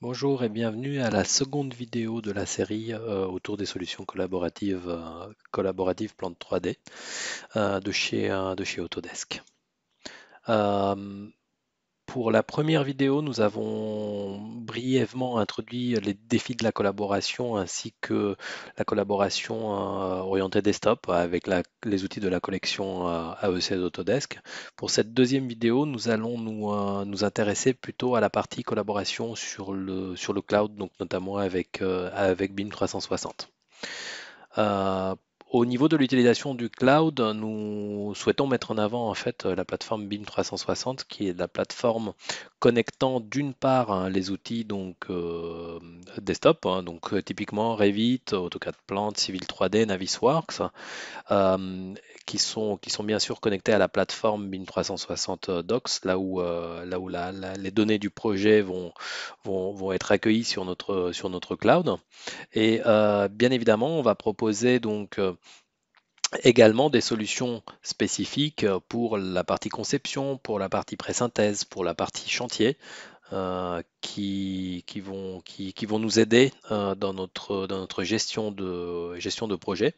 Bonjour et bienvenue à la seconde vidéo de la série autour des solutions collaboratives plantes 3D de chez Autodesk. Euh, pour la première vidéo, nous avons brièvement introduit les défis de la collaboration ainsi que la collaboration orientée desktop avec les outils de la collection AEC d'Autodesk. Pour cette deuxième vidéo, nous allons nous intéresser plutôt à la partie collaboration sur le cloud, donc notamment avec BIM 360. Euh, Au niveau de l'utilisation du cloud, nous souhaitons mettre en avant en fait la plateforme BIM 360, qui est la plateforme connectant d'une part les outils desktop, donc typiquement Revit, AutoCAD Plant, Civil 3D, Navisworks, euh, qui sont bien sûr connectés à la plateforme BIM 360 Docs, là où les données du projet vont être accueillies sur notre cloud. Et bien évidemment, on va proposer également des solutions spécifiques pour la partie conception, pour la partie pré-synthèse, pour la partie chantier, qui vont nous aider dans notre gestion de projet.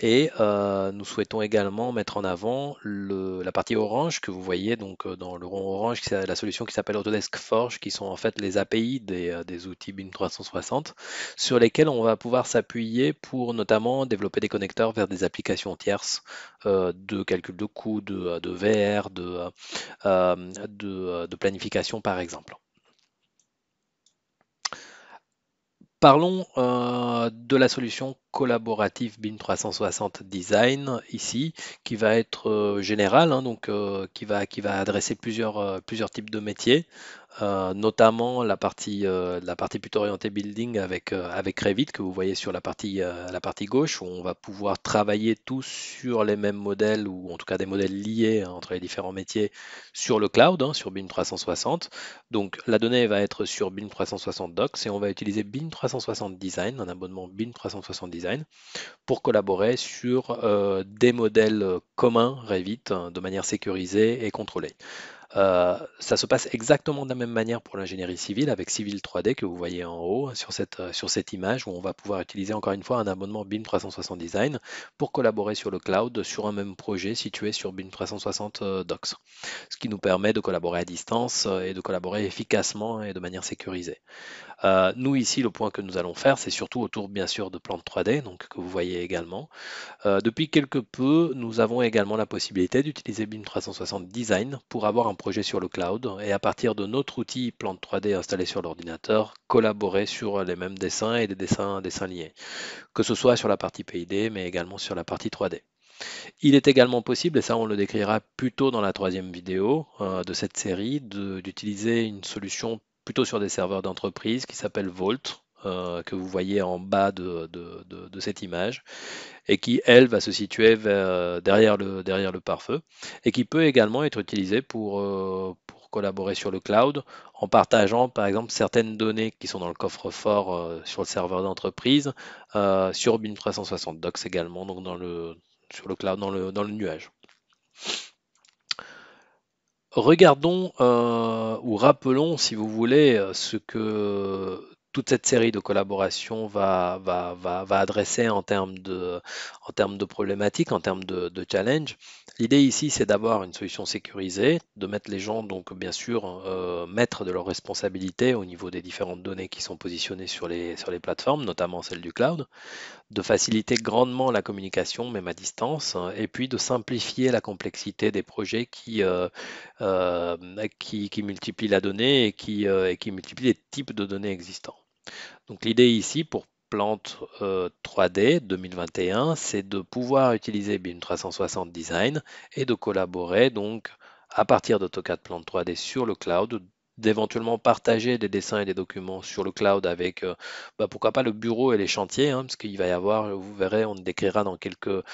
Et nous souhaitons également mettre en avant la partie orange que vous voyez donc dans le rond orange, c'est la solution qui s'appelle Autodesk Forge, qui sont en fait les API des outils BIM 360, sur lesquels on va pouvoir s'appuyer pour notamment développer des connecteurs vers des applications tierces de calcul de coûts, de VR, de planification par exemple. Parlons de la solution collaborative BIM 360 Design ici, qui va être générale, hein, qui va adresser plusieurs types de métiers, notamment la partie plutôt orientée building avec Revit que vous voyez sur la partie gauche, où on va pouvoir travailler tous sur les mêmes modèles ou en tout cas des modèles liés entre les différents métiers sur le cloud, hein, sur BIM 360. Donc la donnée va être sur BIM 360 Docs et on va utiliser BIM 360 Design, un abonnement BIM 360 Design, pour collaborer sur des modèles communs Revit de manière sécurisée et contrôlée. Ça se passe exactement de la même manière pour l'ingénierie civile avec Civil 3D que vous voyez en haut sur cette image où on va pouvoir utiliser encore une fois un abonnement BIM 360 Design pour collaborer sur le cloud sur un même projet situé sur BIM 360 Docs, ce qui nous permet de collaborer à distance et de collaborer efficacement et de manière sécurisée. Nous ici, le point que nous allons faire, c'est surtout autour bien sûr de plantes 3D, donc que vous voyez également. Depuis quelque peu, nous avons également la possibilité d'utiliser BIM 360 Design pour avoir un projet sur le cloud et à partir de notre outil Plante 3D installé sur l'ordinateur, collaborer sur les mêmes dessins et des dessins liés, que ce soit sur la partie PID mais également sur la partie 3D. Il est également possible, et ça on le décrira plus tôt dans la troisième vidéo de cette série, d'utiliser une solution plutôt sur des serveurs d'entreprise qui s'appelle Vault, que vous voyez en bas de cette image, et qui, elle, va se situer derrière le pare-feu, et qui peut également être utilisée pour collaborer sur le cloud en partageant, par exemple, certaines données qui sont dans le coffre-fort sur le serveur d'entreprise, sur BIM 360 Docs également, donc sur le cloud, dans le nuage. Regardons ou rappelons, si vous voulez, ce que toute cette série de collaborations va adresser en termes de problématiques, en termes de challenges. L'idée ici, c'est d'avoir une solution sécurisée, de mettre les gens, donc bien sûr, maîtres de leurs responsabilités au niveau des différentes données qui sont positionnées sur les plateformes, notamment celle du cloud, de faciliter grandement la communication, même à distance, hein, et puis de simplifier la complexité des projets euh, qui multiplient la donnée et qui multiplient les types de données existants. Donc l'idée ici pour Plante 3D 2021, c'est de pouvoir utiliser BIM 360 Design et de collaborer donc à partir d'AutoCAD Plante 3D sur le cloud, d'éventuellement partager des dessins et des documents sur le cloud avec pourquoi pas le bureau et les chantiers, hein, parce qu'il va y avoir, vous verrez, on décrira dans quelques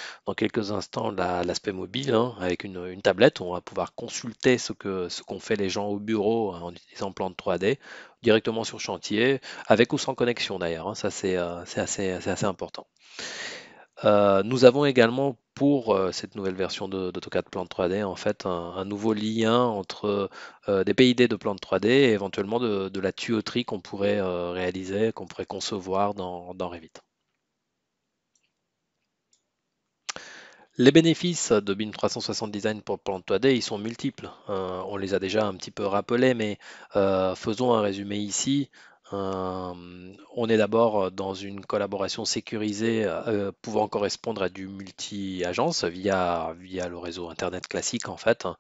instants l'aspect mobile, hein, avec une tablette où on va pouvoir consulter ce qu'ont fait les gens au bureau en utilisant Plante 3D directement sur chantier, avec ou sans connexion d'ailleurs, hein, ça c'est assez important. Nous avons également pour cette nouvelle version d'AutoCAD Plan 3D, en fait, un nouveau lien entre des PID de plan 3D et éventuellement de la tuyauterie qu'on pourrait réaliser, qu'on pourrait concevoir dans Revit. Les bénéfices de BIM 360 Design pour Plan 3D, ils sont multiples. On les a déjà un petit peu rappelés, mais faisons un résumé ici. On est d'abord dans une collaboration sécurisée pouvant correspondre à du multi-agence via le réseau Internet classique en fait, hein,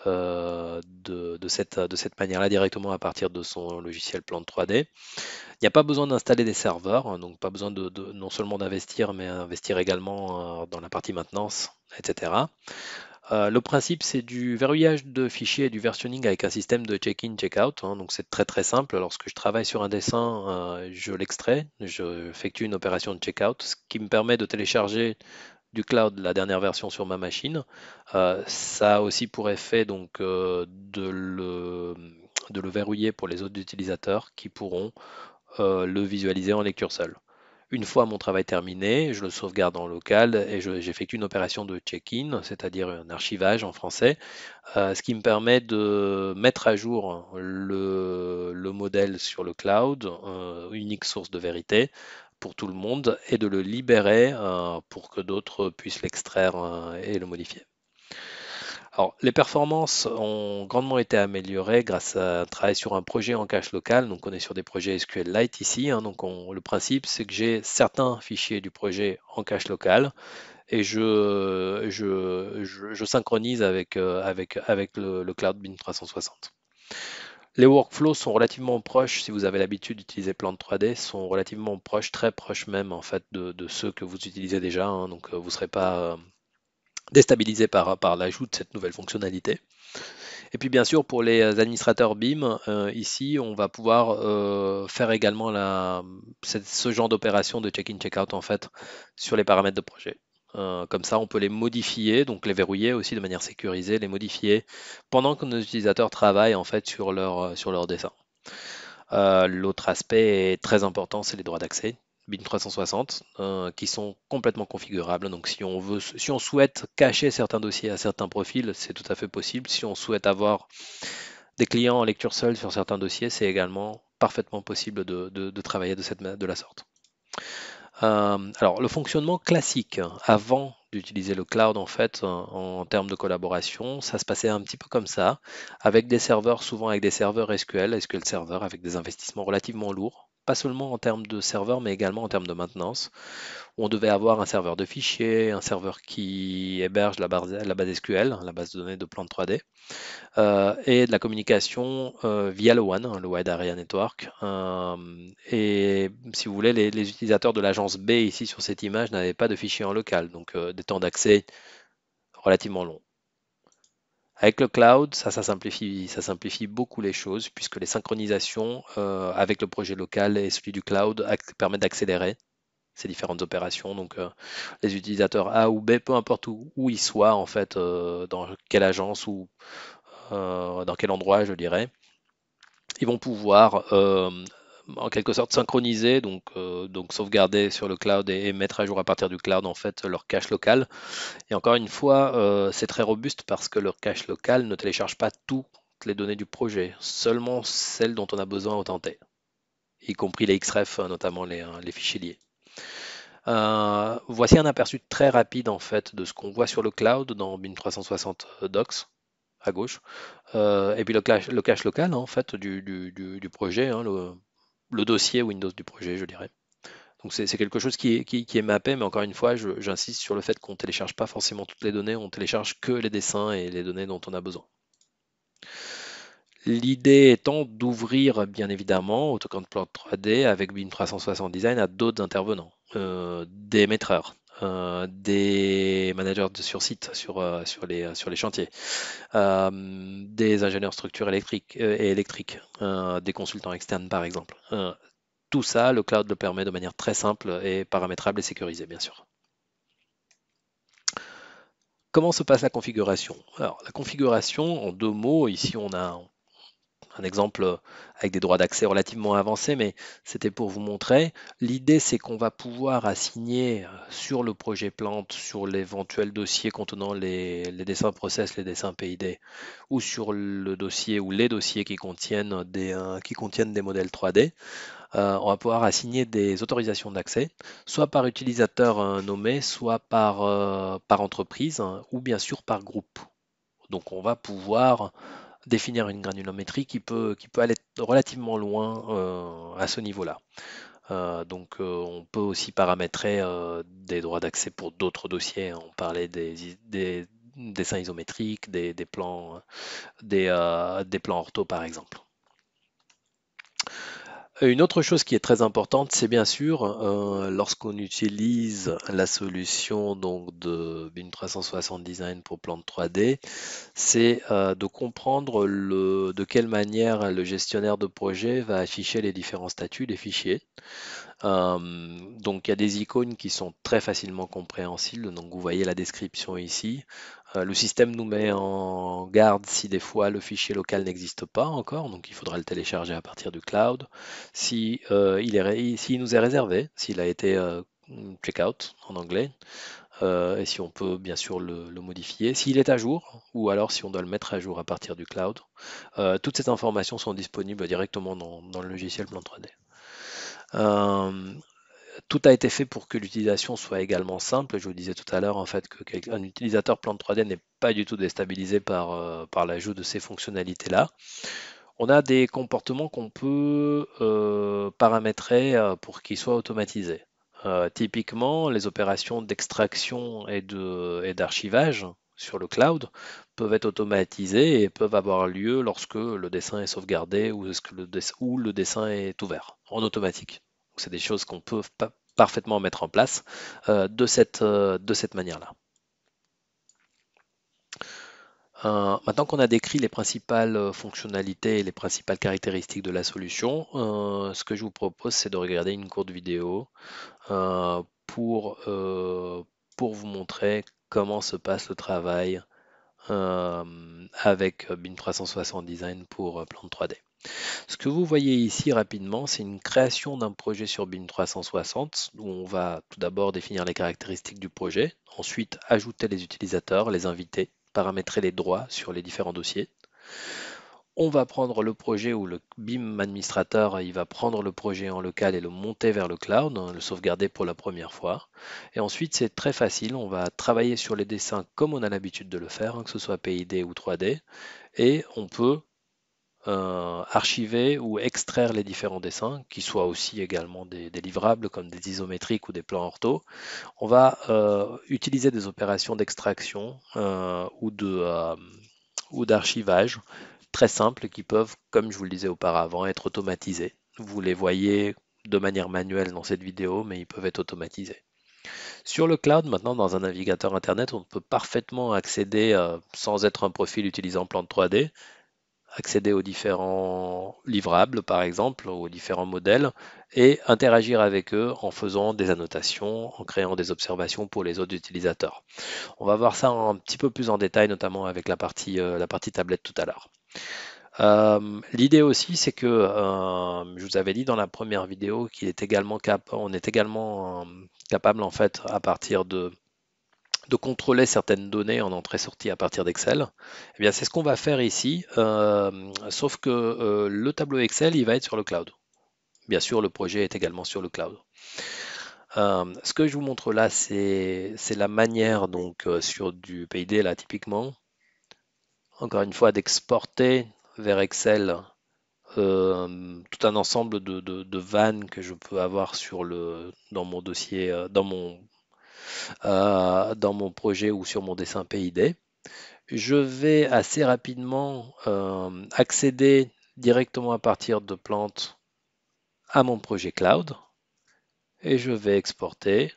de cette manière-là directement à partir de son logiciel Plan 3D. Il n'y a pas besoin d'installer des serveurs, hein, donc pas besoin non seulement d'investir, mais investir également dans la partie maintenance, etc. Le principe, c'est du verrouillage de fichiers et du versionning avec un système de check-in, check-out, hein, donc c'est très très simple. Lorsque je travaille sur un dessin, je l'extrais, je effectue une opération de check-out, ce qui me permet de télécharger du cloud la dernière version sur ma machine. Ça a aussi pour effet donc de le verrouiller pour les autres utilisateurs qui pourront le visualiser en lecture seule. Une fois mon travail terminé, je le sauvegarde en local et j'effectue une opération de check-in, c'est-à-dire un archivage en français, ce qui me permet de mettre à jour le modèle sur le cloud, unique source de vérité pour tout le monde, et de le libérer pour que d'autres puissent l'extraire et le modifier. Alors, les performances ont grandement été améliorées grâce à un travail sur un projet en cache local. Donc, on est sur des projets SQLite ici, hein. Donc, le principe, c'est que j'ai certains fichiers du projet en cache local et je synchronise avec le cloud BIM 360. Les workflows sont relativement proches, si vous avez l'habitude d'utiliser Plan 3D, sont relativement proches, très proches même en fait de ceux que vous utilisez déjà, hein. Donc, vous ne serez pas déstabilisé par l'ajout de cette nouvelle fonctionnalité. Et puis bien sûr, pour les administrateurs BIM, ici, on va pouvoir faire également ce genre d'opération de check-in, check-out en fait sur les paramètres de projet. Comme ça, on peut les modifier, donc les verrouiller aussi de manière sécurisée, les modifier pendant que nos utilisateurs travaillent en fait sur leur dessin. L'autre aspect est très important, c'est les droits d'accès. BIM 360 qui sont complètement configurables. Donc si on souhaite cacher certains dossiers à certains profils, c'est tout à fait possible. Si on souhaite avoir des clients en lecture seule sur certains dossiers, c'est également parfaitement possible de travailler de la sorte. Alors, le fonctionnement classique avant d'utiliser le cloud, en fait, en termes de collaboration, ça se passait un petit peu comme ça, avec des serveurs, souvent avec des serveurs SQL Server, avec des investissements relativement lourds, pas seulement en termes de serveurs, mais également en termes de maintenance. On devait avoir un serveur de fichiers, un serveur qui héberge la base SQL, la base de données de plan 3D, et de la communication via le WAN, hein, le Wide Area Network. Et si vous voulez, les utilisateurs de l'agence B ici sur cette image n'avaient pas de fichiers en local, donc des temps d'accès relativement longs. Avec le cloud, ça simplifie beaucoup les choses puisque les synchronisations avec le projet local et celui du cloud permettent d'accélérer ces différentes opérations. Donc, les utilisateurs A ou B, peu importe où ils soient, en fait, dans quelle agence ou dans quel endroit, je dirais, ils vont pouvoir en quelque sorte synchroniser, donc sauvegarder sur le cloud et mettre à jour à partir du cloud en fait leur cache local. Et encore une fois, c'est très robuste parce que leur cache local ne télécharge pas toutes les données du projet, seulement celles dont on a besoin au temps T, y compris les XREF, notamment les fichiers liés. Voici un aperçu très rapide en fait de ce qu'on voit sur le cloud dans BIM 360 Docs à gauche. Et puis le cache local, hein, en fait, du projet, hein, le dossier Windows du projet, je dirais. Donc c'est quelque chose qui est mappé, mais encore une fois, j'insiste sur le fait qu'on ne télécharge pas forcément toutes les données, on télécharge que les dessins et les données dont on a besoin. L'idée étant d'ouvrir bien évidemment AutoCAD Plan 3D avec BIM 360 Design à d'autres intervenants, des maîtreurs, des managers sur site, sur les chantiers, des ingénieurs structures électriques et électriques, des consultants externes par exemple. Tout ça, le cloud le permet de manière très simple et paramétrable et sécurisée, bien sûr. Comment se passe la configuration? Alors, la configuration, en deux mots, ici on a un exemple avec des droits d'accès relativement avancés, mais c'était pour vous montrer. L'idée, c'est qu'on va pouvoir assigner sur le projet plante, sur l'éventuel dossier contenant les dessins process, les dessins PID, ou sur le dossier ou les dossiers qui contiennent des modèles 3D, on va pouvoir assigner des autorisations d'accès, soit par utilisateur nommé, soit par entreprise, hein, ou bien sûr par groupe. Donc on va pouvoir définir une granulométrie qui peut aller relativement loin à ce niveau-là. On peut aussi paramétrer des droits d'accès pour d'autres dossiers. On parlait des dessins isométriques, des plans ortho par exemple. Une autre chose qui est très importante, c'est bien sûr lorsqu'on utilise la solution donc de BIM 360 Design pour Plante 3D, c'est de comprendre de quelle manière le gestionnaire de projet va afficher les différents statuts des fichiers. Donc il y a des icônes qui sont très facilement compréhensibles. Donc vous voyez la description ici. Le système nous met en garde si des fois le fichier local n'existe pas encore, donc il faudra le télécharger à partir du cloud. Si s'il nous est réservé, s'il a été checkout en anglais, et si on peut bien sûr le modifier, s'il est à jour, ou alors si on doit le mettre à jour à partir du cloud. Toutes ces informations sont disponibles directement dans le logiciel Plan 3D. Euh, Tout a été fait pour que l'utilisation soit également simple. Je vous disais tout à l'heure en fait qu'un utilisateur Plan 3D n'est pas du tout déstabilisé par l'ajout de ces fonctionnalités-là. On a des comportements qu'on peut paramétrer pour qu'ils soient automatisés. Typiquement, les opérations d'extraction et d'archivage sur le cloud peuvent être automatisées et peuvent avoir lieu lorsque le dessin est sauvegardé ou le dessin est ouvert en automatique. C'est des choses qu'on peut parfaitement mettre en place de cette manière-là. Maintenant qu'on a décrit les principales fonctionnalités et les principales caractéristiques de la solution, ce que je vous propose, c'est de regarder une courte vidéo euh, pour, euh, pour vous montrer comment se passe le travail avec BIM 360 Design pour Plante 3D. Ce que vous voyez ici rapidement, c'est une création d'un projet sur BIM 360 où on va tout d'abord définir les caractéristiques du projet, ensuite ajouter les utilisateurs, les inviter, paramétrer les droits sur les différents dossiers. On va prendre le projet ou le BIM administrateur, il va prendre le projet en local et le monter vers le cloud, hein, le sauvegarder pour la première fois. Et ensuite, c'est très facile, on va travailler sur les dessins comme on a l'habitude de le faire, hein, que ce soit PID ou 3D, et on peut archiver ou extraire les différents dessins, qui soient aussi également des livrables comme des isométriques ou des plans ortho. On va utiliser des opérations d'extraction ou d'archivage très simples qui peuvent, comme je vous le disais auparavant, être automatisés. Vous les voyez de manière manuelle dans cette vidéo, mais ils peuvent être automatisés. Sur le cloud, maintenant, dans un navigateur Internet, on peut parfaitement accéder, sans être un profil utilisant Plante 3D, accéder aux différents livrables, par exemple, aux différents modèles, et interagir avec eux en faisant des annotations, en créant des observations pour les autres utilisateurs. On va voir ça un petit peu plus en détail, notamment avec la partie tablette tout à l'heure. L'idée aussi, c'est que je vous avais dit dans la première vidéo on est également capable en fait à partir de contrôler certaines données en entrée-sortie à partir d'Excel. Eh bien, c'est ce qu'on va faire ici, sauf que le tableau Excel, il va être sur le cloud. Bien sûr, le projet est également sur le cloud. Ce que je vous montre là, c'est la manière, donc sur du PID, là, typiquement, encore une fois, d'exporter vers Excel tout un ensemble de vannes que je peux avoir dans mon dossier, dans mon projet ou sur mon dessin PID. Je vais assez rapidement accéder directement à partir de Plante à mon projet cloud et je vais exporter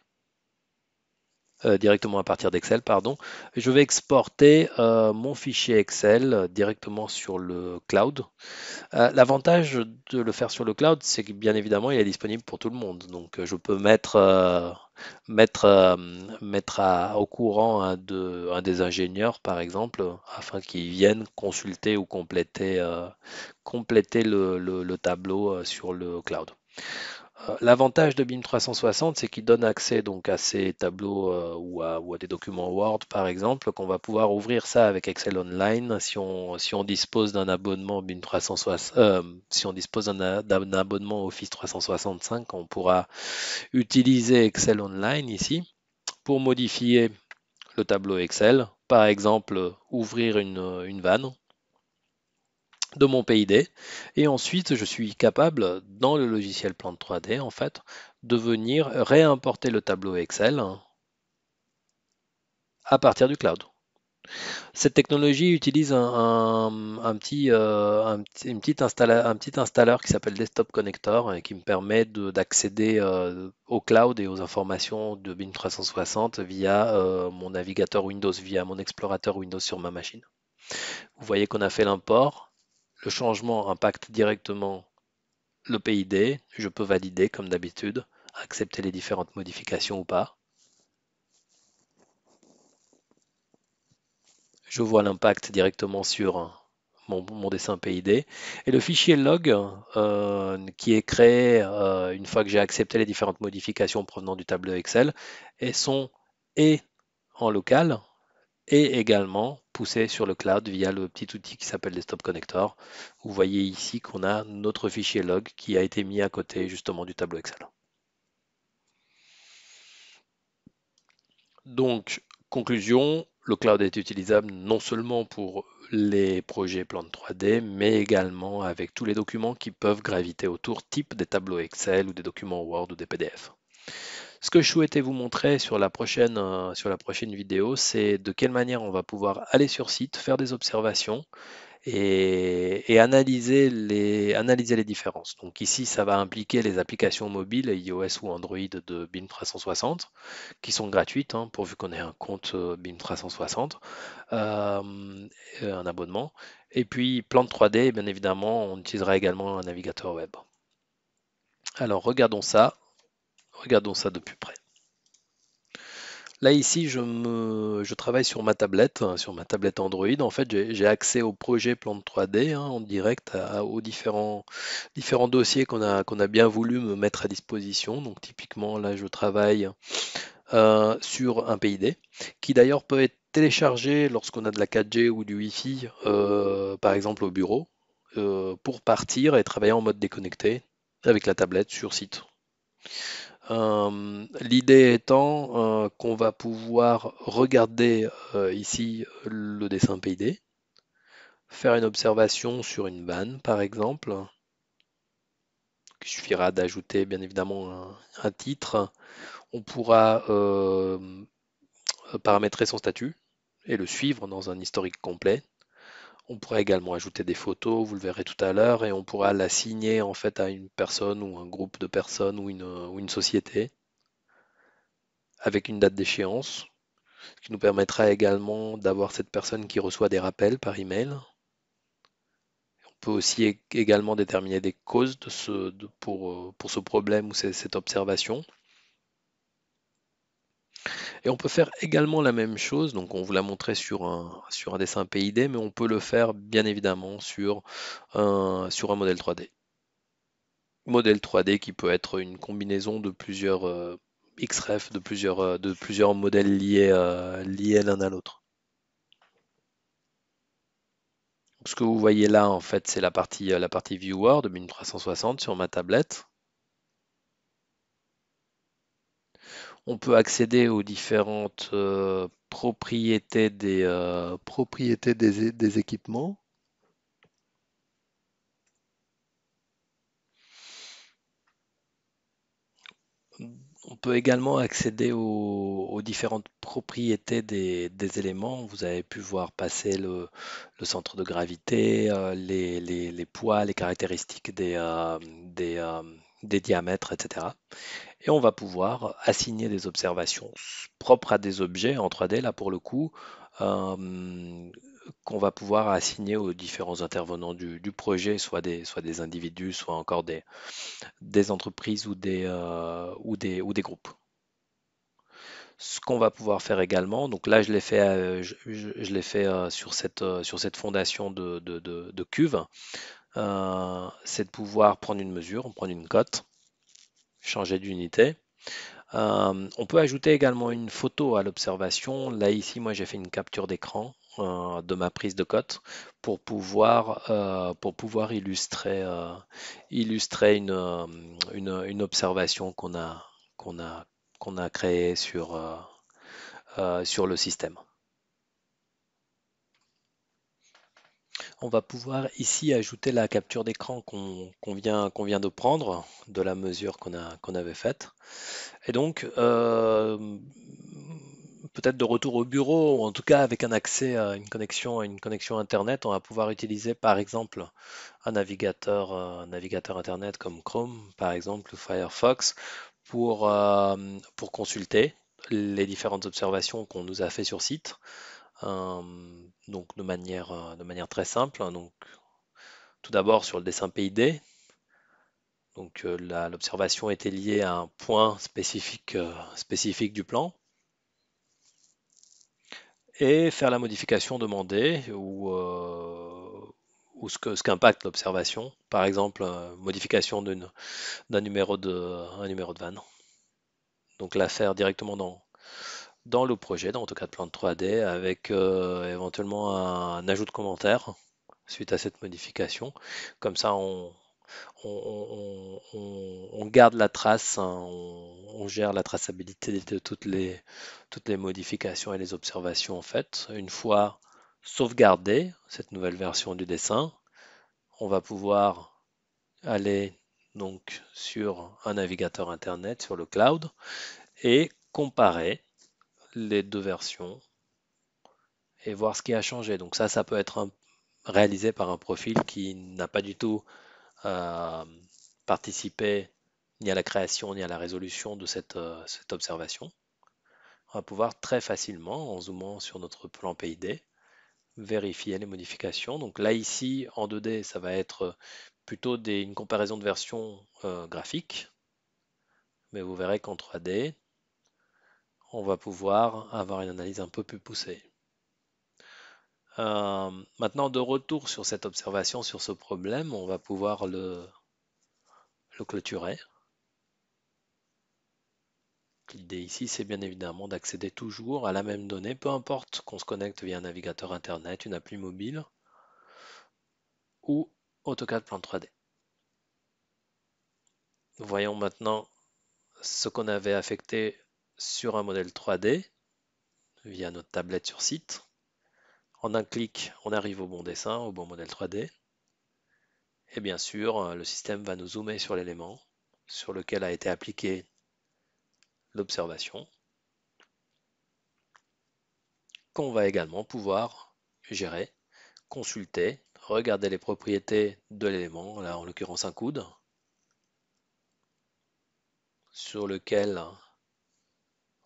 directement à partir d'Excel, pardon. Je vais exporter mon fichier Excel directement sur le cloud. L'avantage de le faire sur le cloud, c'est que bien évidemment, il est disponible pour tout le monde. Donc, je peux mettre, euh, au courant un des ingénieurs, par exemple, afin qu'ils viennent consulter ou compléter le tableau sur le cloud. L'avantage de BIM 360, c'est qu'il donne accès donc à ces tableaux ou à des documents Word, par exemple, qu'on va pouvoir ouvrir ça avec Excel Online si on dispose d'un abonnement BIM 360, si on dispose d'un abonnement Office 365, on pourra utiliser Excel Online ici pour modifier le tableau Excel. Par exemple, ouvrir une vanne de mon PID. Et ensuite, je suis capable, dans le logiciel Plante 3D, en fait, de venir réimporter le tableau Excel à partir du cloud. Cette technologie utilise un petit installeur qui s'appelle Desktop Connector et qui me permet d'accéder au cloud et aux informations de BIM 360 via mon navigateur Windows, via mon explorateur Windows sur ma machine. Vous voyez qu'on a fait l'import. Le changement impacte directement le PID, je peux valider comme d'habitude, accepter les différentes modifications ou pas. Je vois l'impact directement sur mon dessin PID. Et le fichier log qui est créé une fois que j'ai accepté les différentes modifications provenant du tableau Excel et en local et également poussé sur le cloud via le petit outil qui s'appelle Desktop Connector. Vous voyez ici qu'on a notre fichier log qui a été mis à côté justement du tableau Excel. Donc, conclusion, le cloud est utilisable non seulement pour les projets plantes 3D, mais également avec tous les documents qui peuvent graviter autour, type des tableaux Excel ou des documents Word ou des PDF. Ce que je souhaitais vous montrer sur la prochaine vidéo, c'est de quelle manière on va pouvoir aller sur site, faire des observations et analyser les différences. Donc ici, ça va impliquer les applications mobiles, iOS ou Android de BIM 360, qui sont gratuites, hein, pourvu qu'on ait un compte BIM 360, un abonnement. Et puis, Plante 3D, bien évidemment, on utilisera également un navigateur web. Alors, regardons ça de plus près. Là, ici, je travaille sur ma tablette, hein, sur ma tablette Android. En fait, j'ai accès au projet Plante 3D hein, en direct aux différents dossiers qu'on a bien voulu me mettre à disposition. Donc, typiquement, là, je travaille sur un PID qui d'ailleurs peut être téléchargé lorsqu'on a de la 4G ou du Wi-Fi, par exemple au bureau, pour partir et travailler en mode déconnecté avec la tablette sur site. L'idée étant qu'on va pouvoir regarder ici le dessin PID, faire une observation sur une vanne par exemple. Il suffira d'ajouter bien évidemment un titre. On pourra paramétrer son statut et le suivre dans un historique complet. On pourra également ajouter des photos, vous le verrez tout à l'heure, et on pourra l'assigner en fait à une personne ou un groupe de personnes ou une société avec une date d'échéance, ce qui nous permettra également d'avoir cette personne qui reçoit des rappels par email. On peut aussi également déterminer des causes pour ce problème ou cette observation. Et on peut faire également la même chose, donc on vous l'a montré sur un dessin PID, mais on peut le faire bien évidemment sur un modèle 3D. Modèle 3D qui peut être une combinaison de plusieurs XREF, de plusieurs modèles liés l'un à l'autre. Ce que vous voyez là, en fait, c'est la partie Viewer de 1360 sur ma tablette. On peut accéder aux différentes propriétés des équipements. On peut également accéder aux différentes propriétés des éléments. Vous avez pu voir passer le centre de gravité, les poids, les caractéristiques des diamètres, etc. Et on va pouvoir assigner des observations propres à des objets en 3D, là pour le coup, euh, qu'on va pouvoir assigner aux différents intervenants du projet, soit des individus, soit encore des entreprises ou des groupes. Ce qu'on va pouvoir faire également, donc là je l'ai fait, je l'ai fait sur cette fondation de cuve, c'est de pouvoir prendre une mesure, prendre une cote, changer d'unité. On peut ajouter également une photo à l'observation. Là, ici, moi, j'ai fait une capture d'écran de ma prise de cote pour pouvoir illustrer une observation qu'on a, qu'on a créée sur le système. On va pouvoir ici ajouter la capture d'écran qu'on vient de prendre de la mesure qu'on avait faite. Et donc, peut-être de retour au bureau, ou en tout cas avec un accès à une connexion Internet, on va pouvoir utiliser par exemple un navigateur Internet comme Chrome, par exemple, ou Firefox, pour consulter les différentes observations qu'on nous a fait sur site. Euh, donc de manière très simple. Donc, tout d'abord sur le dessin PID. Donc l'observation était liée à un point spécifique du plan et faire la modification demandée ou ce qu'impacte l'observation. Par exemple, modification un numéro de vanne. Donc la faire directement dans le projet, dans AutoCAD Plan 3D, avec éventuellement un ajout de commentaire suite à cette modification. Comme ça, on garde la trace, hein, on gère la traçabilité de toutes les modifications et les observations en fait. Une fois sauvegardée cette nouvelle version du dessin, on va pouvoir aller donc sur un navigateur internet, sur le cloud, et comparer les deux versions et voir ce qui a changé. Donc ça peut être réalisé par un profil qui n'a pas du tout euh, participé ni à la création ni à la résolution de cette observation. On va pouvoir très facilement, en zoomant sur notre plan PID, vérifier les modifications. Donc là, ici, en 2D, ça va être plutôt une comparaison de versions graphiques, mais vous verrez qu'en 3D, on va pouvoir avoir une analyse un peu plus poussée. Maintenant, de retour sur cette observation, sur ce problème, on va pouvoir le clôturer. L'idée ici, c'est bien évidemment d'accéder toujours à la même donnée, peu importe qu'on se connecte via un navigateur Internet, une appli mobile ou AutoCAD Plan 3D. Voyons maintenant ce qu'on avait affecté sur un modèle 3D via notre tablette sur site. En un clic, on arrive au bon dessin, au bon modèle 3D. Et bien sûr, le système va nous zoomer sur l'élément sur lequel a été appliquée l'observation, qu'on va également pouvoir gérer, consulter, regarder les propriétés de l'élément, là en l'occurrence un coude, sur lequel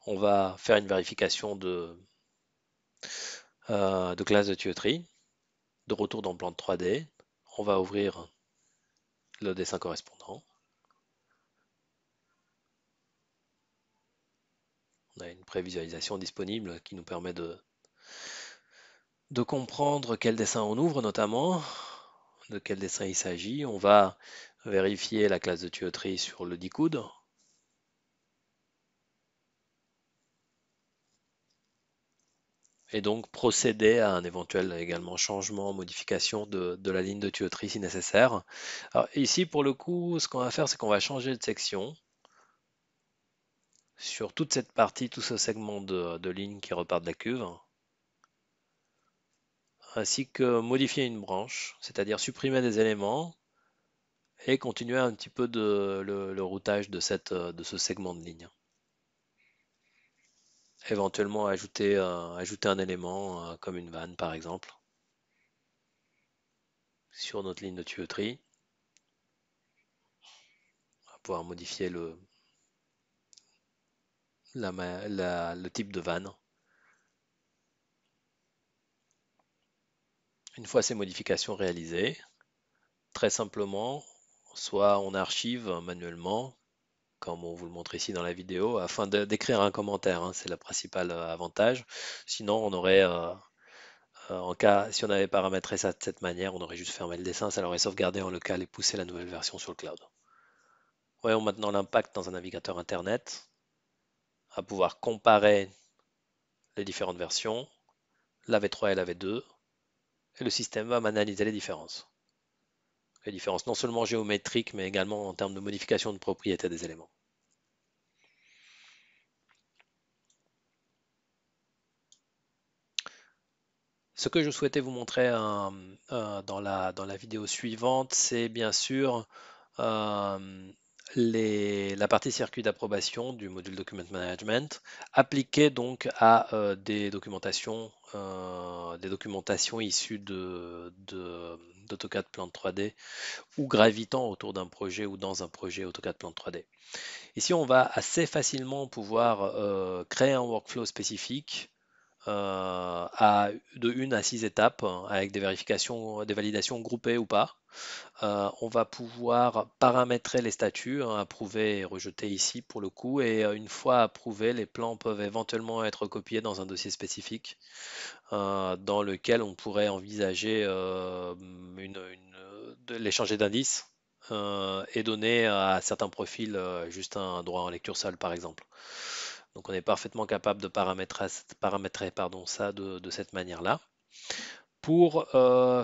on va faire une vérification de classe de tuyauterie. De retour dans le plan de 3D, on va ouvrir le dessin correspondant. On a une prévisualisation disponible qui nous permet de comprendre quel dessin on ouvre notamment, de quel dessin il s'agit. On va vérifier la classe de tuyauterie sur le 10 coude. Et donc procéder à un éventuel également changement, modification de la ligne de tuyauterie si nécessaire. Alors ici pour le coup, ce qu'on va faire, c'est qu'on va changer de section sur toute cette partie, tout ce segment de ligne qui repart de la cuve, ainsi que modifier une branche, c'est-à-dire supprimer des éléments et continuer un petit peu le routage de ce segment de ligne. Éventuellement ajouter un élément comme une vanne par exemple sur notre ligne de tuyauterie. On va pouvoir modifier le type de vanne. Une fois ces modifications réalisées, très simplement, soit on archive manuellement, comme on vous le montre ici dans la vidéo, afin d'écrire un commentaire, hein, c'est le principal avantage. Sinon, on aurait, si on avait paramétré ça de cette manière, on aurait juste fermé le dessin, ça l'aurait sauvegardé en local et poussé la nouvelle version sur le cloud. Voyons maintenant l'impact dans un navigateur Internet, à pouvoir comparer les différentes versions, la V3 et la V2, et le système va m'analyser les différences. Les différences non seulement géométriques, mais également en termes de modification de propriété des éléments. Ce que je souhaitais vous montrer dans la vidéo suivante, c'est bien sûr euh, la partie circuit d'approbation du module Document Management, appliquée donc à des documentations issues d'AutoCAD Plan 3D ou gravitant autour d'un projet ou dans un projet AutoCAD Plan 3D. Ici, on va assez facilement pouvoir créer un workflow spécifique de 1 à 6 étapes avec des vérifications, des validations groupées ou pas. On va pouvoir paramétrer les statuts, hein, approuver et rejeter ici pour le coup. Et une fois approuvés, les plans peuvent éventuellement être copiés dans un dossier spécifique dans lequel on pourrait envisager de l'échanger d'indices et donner à certains profils juste un droit en lecture seule, par exemple. Donc on est parfaitement capable de paramétrer pardon, ça de cette manière-là. Pour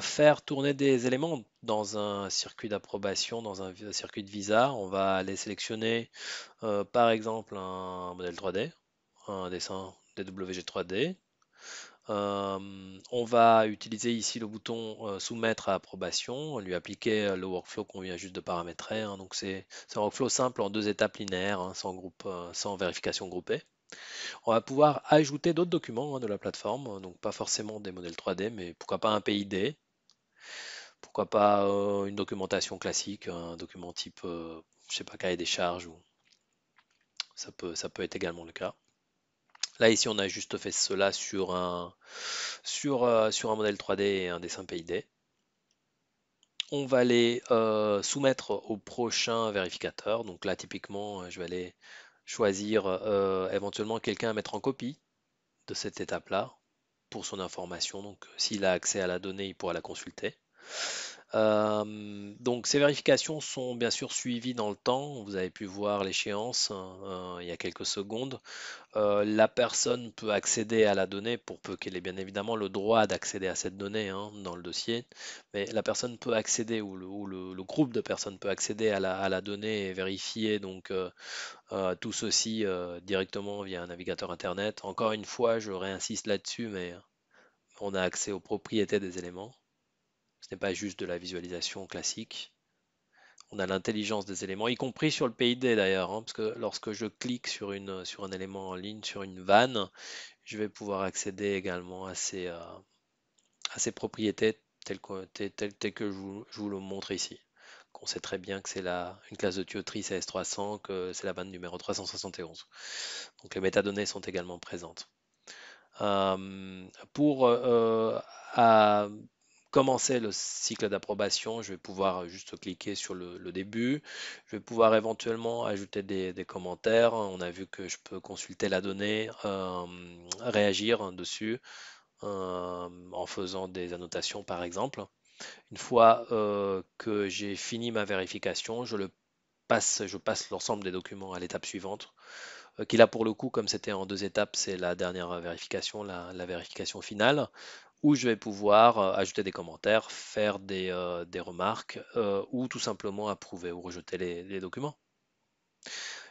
faire tourner des éléments dans un circuit d'approbation, dans un circuit de visa, on va aller sélectionner par exemple un modèle 3D, un dessin DWG 3D. On va utiliser ici le bouton soumettre à approbation, lui appliquer le workflow qu'on vient juste de paramétrer, hein. Donc c'est un workflow simple en 2 étapes linéaires, hein, sans vérification groupée. On va pouvoir ajouter d'autres documents, hein, de la plateforme, donc pas forcément des modèles 3D, mais pourquoi pas un PID, pourquoi pas une documentation classique, un document type, je sais pas, cahier des charges, ou ça peut être également le cas. Là ici on a juste fait cela sur un modèle 3D et un dessin PID. On va les soumettre au prochain vérificateur. Donc là typiquement je vais aller choisir éventuellement quelqu'un à mettre en copie de cette étape-là pour son information. Donc, s'il a accès à la donnée, il pourra la consulter. Donc, ces vérifications sont bien sûr suivies dans le temps. Vous avez pu voir l'échéance il y a quelques secondes. La personne peut accéder à la donnée pour peu qu'elle ait bien évidemment le droit d'accéder à cette donnée, hein, dans le dossier. Mais la personne peut accéder le groupe de personnes peut accéder à la donnée et vérifier donc tout ceci directement via un navigateur Internet. Encore une fois, je réinsiste là-dessus, mais on a accès aux propriétés des éléments. Ce n'est pas juste de la visualisation classique. On a l'intelligence des éléments, y compris sur le PID d'ailleurs, hein, parce que lorsque je clique sur un élément en ligne, sur une vanne, je vais pouvoir accéder également à ces propriétés telles que je vous le montre ici. On sait très bien que c'est une classe de tuyauterie CS300, que c'est la vanne numéro 371. Donc les métadonnées sont également présentes. Pour commencer le cycle d'approbation, je vais pouvoir juste cliquer sur le début. Je vais pouvoir éventuellement ajouter des commentaires. On a vu que je peux consulter la donnée, réagir dessus en faisant des annotations par exemple. Une fois que j'ai fini ma vérification, je passe l'ensemble des documents à l'étape suivante qui là pour le coup, comme c'était en 2 étapes, c'est la dernière vérification, la vérification finale, où je vais pouvoir ajouter des commentaires, faire des remarques ou tout simplement approuver ou rejeter les documents.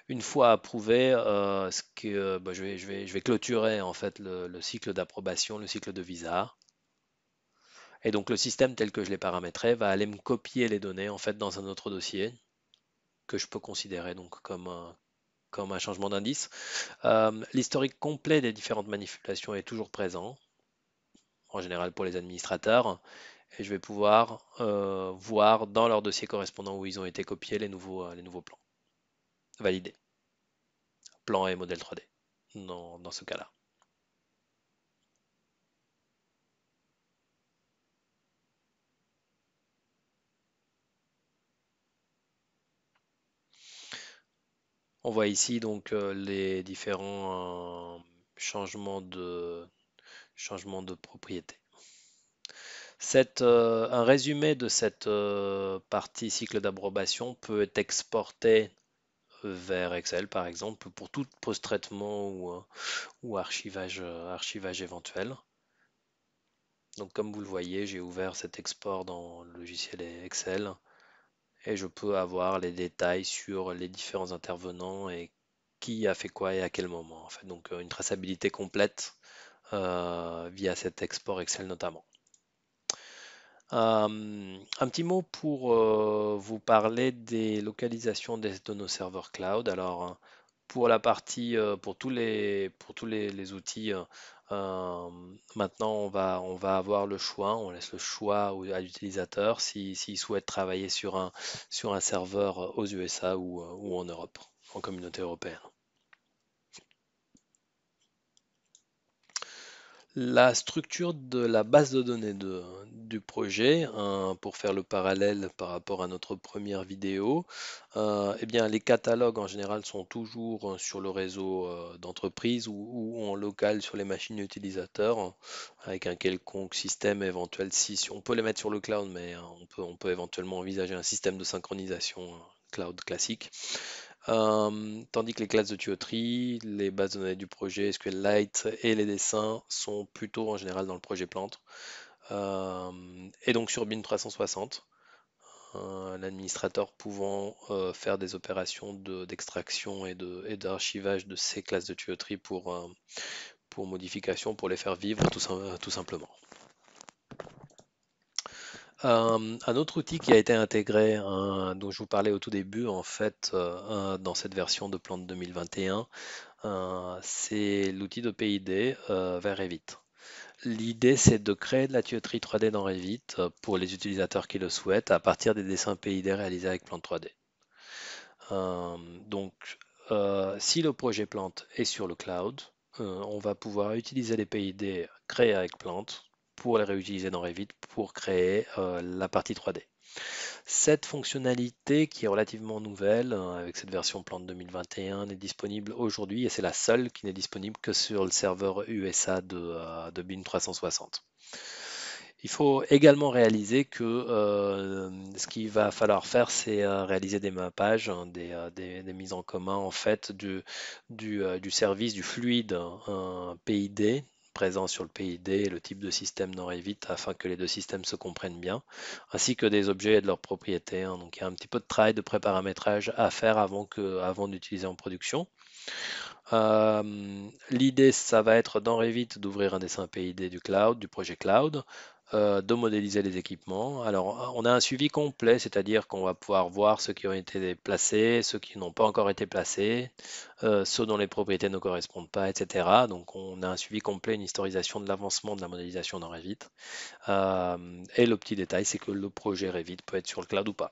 Une fois approuvé, je vais clôturer en fait le cycle d'approbation, le cycle de visa. Et donc le système tel que je l'ai paramétré va aller me copier les données en fait dans un autre dossier que je peux considérer donc comme un changement d'indice. L'historique complet des différentes manipulations est toujours présent, en général pour les administrateurs, et je vais pouvoir voir dans leur dossier correspondant où ils ont été copiés les nouveaux plans validés, plans et modèles 3D. dans ce cas-là. On voit ici donc les différents changements de propriété. Un résumé de cette partie cycle d'approbation peut être exporté vers Excel par exemple pour tout post-traitement ou archivage éventuel. Donc comme vous le voyez, j'ai ouvert cet export dans le logiciel Excel et je peux avoir les détails sur les différents intervenants et qui a fait quoi et à quel moment en fait. Donc une traçabilité complète via cet export Excel notamment. Un petit mot pour vous parler des localisations de nos serveurs cloud. Alors, pour la partie, pour tous les outils, euh, maintenant on va avoir le choix, on laisse le choix à l'utilisateur s'il souhaite travailler sur un serveur aux USA ou en Europe, en communauté européenne. La structure de la base de données du projet, pour faire le parallèle par rapport à notre première vidéo, eh bien, les catalogues en général sont toujours sur le réseau d'entreprise ou en local sur les machines utilisateurs avec un quelconque système éventuel. Si on peut les mettre sur le cloud, mais on peut éventuellement envisager un système de synchronisation cloud classique. Tandis que les classes de tuyauterie, les bases de données du projet SQLite et les dessins sont plutôt en général dans le projet Plant. Et donc sur BIM 360, l'administrateur pouvant faire des opérations d'extraction et d'archivage de ces classes de tuyauterie pour modification, pour les faire vivre tout simplement. Un autre outil qui a été intégré, dont je vous parlais au tout début, en fait, dans cette version de Plante 2021, c'est l'outil de PID vers Revit. L'idée, c'est de créer de la tuyauterie 3D dans Revit pour les utilisateurs qui le souhaitent à partir des dessins PID réalisés avec Plante 3D. Euh, donc, si le projet Plante est sur le cloud, on va pouvoir utiliser les PID créés avec Plante pour les réutiliser dans Revit pour créer la partie 3D. Cette fonctionnalité qui est relativement nouvelle avec cette version Plante 2021 n'est disponible aujourd'hui et c'est la seule qui n'est disponible que sur le serveur USA de BIM 360. Il faut également réaliser que ce qu'il va falloir faire, c'est réaliser des mappages, hein, des mises en commun en fait du service du fluide PID présent sur le PID et le type de système dans Revit afin que les deux systèmes se comprennent bien, ainsi que des objets et de leurs propriétés, hein. Donc il y a un petit peu de travail de préparamétrage à faire avant d'utiliser en production. L'idée, ça va être dans Revit d'ouvrir un dessin PID du cloud, du projet cloud, de modéliser les équipements. Alors, on a un suivi complet, c'est-à-dire qu'on va pouvoir voir ceux qui ont été placés, ceux qui n'ont pas encore été placés, ceux dont les propriétés ne correspondent pas, etc. Donc, on a un suivi complet, une historisation de l'avancement de la modélisation dans Revit. Et le petit détail, c'est que le projet Revit peut être sur le cloud ou pas.